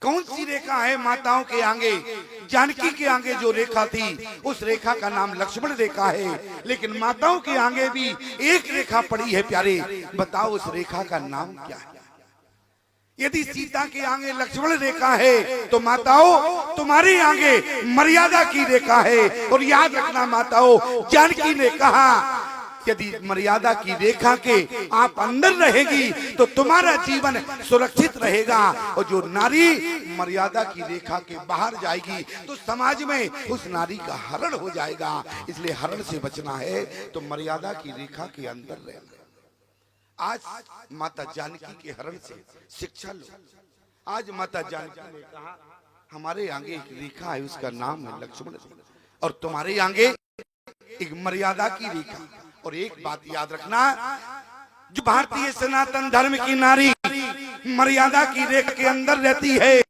कौन सी रेखा है माताओं के आगे? जानकी के आगे जो रेखा थी उस रेखा का नाम लक्ष्मण रेखा है, लेकिन माताओं के आगे भी एक रेखा पड़ी है प्यारे। बताओ उस रेखा का नाम क्या है? यदि सीता के आगे लक्ष्मण रेखा है तो माताओं तुम्हारे आगे मर्यादा की रेखा है। और याद रखना माताओं, जानकी ने कहा यदि मर्यादा की रेखा के आप अंदर रहेगी तो तुम्हारा जीवन सुरक्षित रहेगा, और जो नारी मर्यादा की रेखा के बाहर जाएगी तो समाज में उस नारी का हरण हो जाएगा। इसलिए हरण से बचना है तो मर्यादा की रेखा के अंदर रहना। आज माता जानकी के हरण से शिक्षा लो। आज माता जानकी ने कहा हमारे आगे एक रेखा है, उसका नाम है लक्ष्मण, और तुम्हारे आगे एक मर्यादा की रेखा। और एक बात याद रखना, जो भारतीय सनातन धर्म की नारी मर्यादा की रेखा के अंदर रहती है,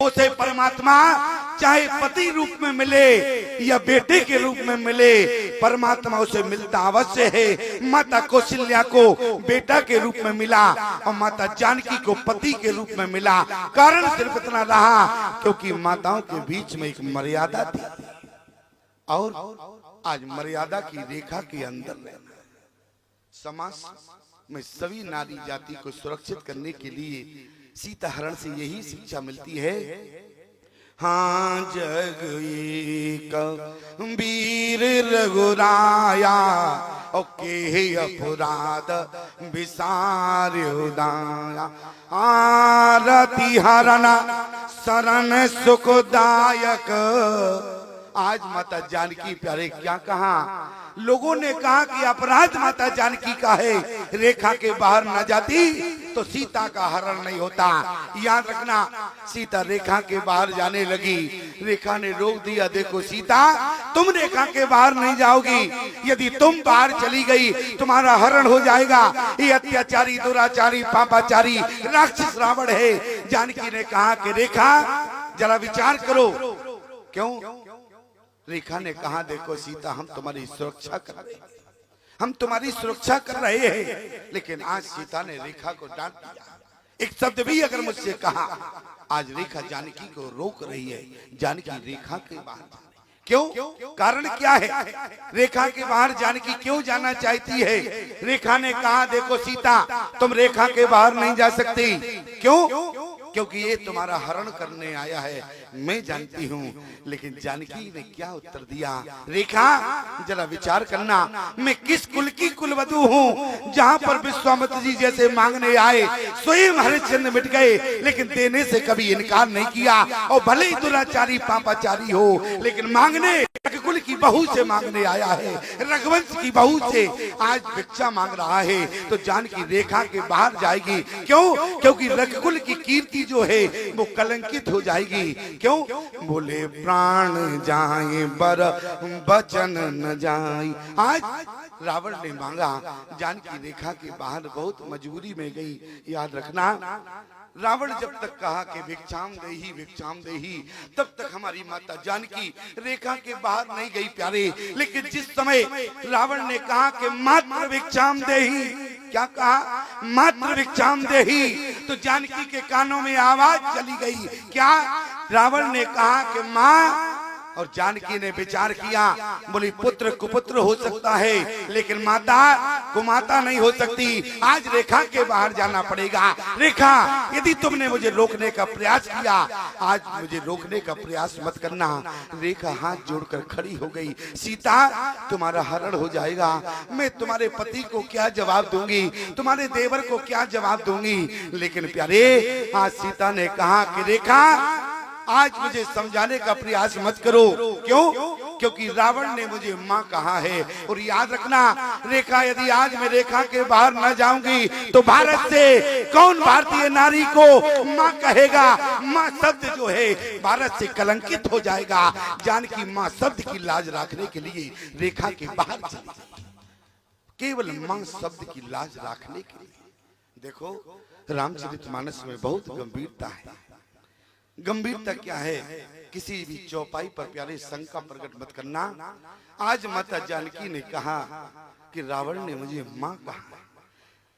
उसे परमात्मा चाहे पति रूप में मिले या बेटे के रूप में मिले, परमात्मा उसे मिलता अवश्य है। माता कौशल्या को बेटा के रूप में मिला और माता जानकी को पति के रूप में मिला। कारण सिर्फ इतना रहा क्योंकि माताओं के बीच में एक मर्यादा थी। और आज मर्यादा की रेखा के अंदर रहना। समाज में सभी नारी जाति को सुरक्षित करने के लिए सीता हरण से यही शिक्षा मिलती है। हाँ जग एक वीर रघुराया और के अपराध विसार उदाया, आरती हरण शरण सुखदायक। आज माता जानकी प्यारे क्या कहा? लोगों ने कहा कि अपराध माता जानकी का है, रेखा के बाहर न जाती तो सीता का हरण नहीं होता। याद रखना, सीता रेखा के बाहर जाने लगी, रेखा ने रोक दिया, देखो सीता तुम रेखा के बाहर नहीं जाओगी, यदि तुम बाहर चली गई तुम्हारा हरण हो जाएगा। ये अत्याचारी दुराचारी पापाचारी राक्षस रावण है। जानकी ने कहा कि रेखा जरा विचार करो। क्यों? रेखा ने कहा देखो सीता हम तुम्हारी सुरक्षा कर रहे हैं, हम तुम्हारी सुरक्षा कर रहे हैं। लेकिन आज सीता ने रेखा को डांट दिया। एक शब्द भी अगर मुझसे कहा, आज रेखा जानकी को रोक रही है। जानकी रेखा के बाहर क्यों? कारण क्या है? रेखा के बाहर जानकी क्यों जाना चाहती है? रेखा ने कहा देखो सीता तुम रेखा के बाहर नहीं जा सकती। क्यों? क्योंकि ये तुम्हारा हरण करने आया है, मैं जानती हूँ। लेकिन जानकी ने क्या उत्तर दिया? रेखा जरा विचार करना, मैं किस कुल की कुलवधू हूँ जहाँ पर विश्वामित्र जी जैसे मांगने आए, स्वयं हरिश्चंद्र मिट गए लेकिन देने से कभी इनकार नहीं किया। और भले ही दुराचारी पापाचारी हो लेकिन मांगने कुल की बहू से मांगने आया है, रघुवंश की बहू से आज भिक्षा मांग रहा है। तो जानकी रेखा के बाहर जाएगी। क्यों? क्योंकि रघुकुल की कीर्ति जो है वो कलंकित हो जाएगी। क्यों? बोले प्राण जाए बर बचन न जाए। आज रावण ने मांगा, जानकी रेखा के बाहर बहुत मजबूरी में गई। याद रखना, रावण जब तक कहा कि भिक्षाम देही, तब तक हमारी माता जानकी रेखा के बाहर नहीं गई प्यारे। लेकिन जिस समय रावण ने कहा कि मात्र भिक्षाम देही, क्या कहा? मात्र भिक्षाम देही, तो जानकी के कानों में आवाज चली गई। क्या? रावण ने कहा कि माँ, और जानकी ने विचार किया, बोली पुत्र कुपुत्र हो सकता है लेकिन माता कुमाता नहीं हो सकती। आज रेखा के बाहर जाना पड़ेगा। रेखा यदि तुमने मुझे रोकने का प्रयास किया, आज मुझे रोकने का प्रयास मत करना। रेखा हाथ जोड़कर खड़ी हो गई। सीता तुम्हारा हरण हो जाएगा, मैं तुम्हारे पति को क्या जवाब दूंगी, तुम्हारे देवर को क्या जवाब दूंगी। लेकिन प्यारे आज सीता ने कहा कि रेखा आज मुझे समझाने का प्रयास मत करो। क्यों? क्योंकि रावण ने मुझे माँ कहा है। और याद रखना रेखा, यदि आज मैं रेखा के बाहर न जाऊंगी तो भारत से कौन भारतीय नारी को माँ कहेगा? माँ शब्द जो है भारत से कलंकित हो जाएगा। जानकी माँ शब्द की लाज रखने के लिए रेखा के बाहर चली, केवल माँ शब्द की लाज रखने के लिए। देखो रामचरितमानस में बहुत गंभीरता है। गंभीरता क्या है? किसी भी चौपाई पर प्यारे शंका प्रकट मत करना। आज माता जानकी ने कहा कि रावण ने मुझे माँ कहा।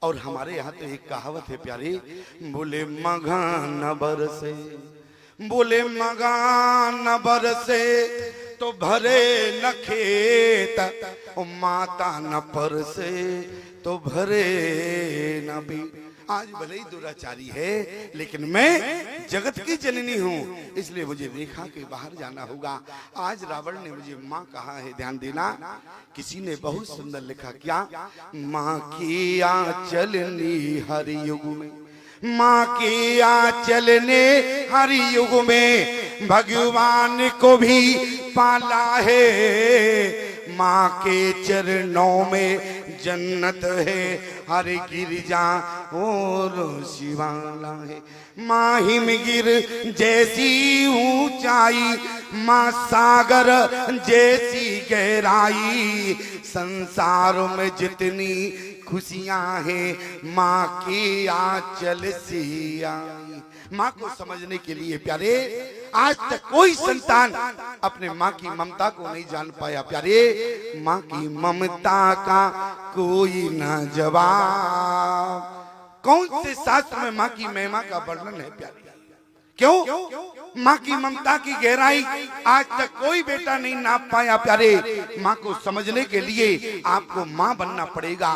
और हमारे यहाँ तो एक कहावत है प्यारे, बोले मघा न बरसे बोले मगा न बरसे तो भरे न खेत, ओ माता न परसे तो भरे न भी। आज भले ही दुराचारी है लेकिन मैं जगत की जननी हूँ, इसलिए मुझे रेखा के बाहर जाना होगा। आज रावण ने मुझे माँ कहा है, ध्यान देना। किसी ने बहुत सुंदर लिखा, क्या? माँ की आंचलनी हर युग में, माँ की आंचल ने हर युग में भगवान को भी पाला है। माँ के चरणों में जन्नत है, हर गिरजा और शिवाला है। माँ हिमगिर जैसी ऊंचाई, माँ सागर जैसी गहराई, संसार में जितनी खुशियां हैं माँ की आंचल से आई। माँ को समझने के लिए प्यारे आज तक कोई संतान अपने माँ की ममता को नहीं जान पाया। प्यारे माँ की ममता का कोई न जवाब। कौन से शास्त्र में माँ की महिमा का वर्णन है प्यारे? क्यों? माँ की ममता की गहराई आज तक कोई बेटा नहीं नाप पाया। प्यारे माँ को समझने के लिए आपको माँ बनना पड़ेगा।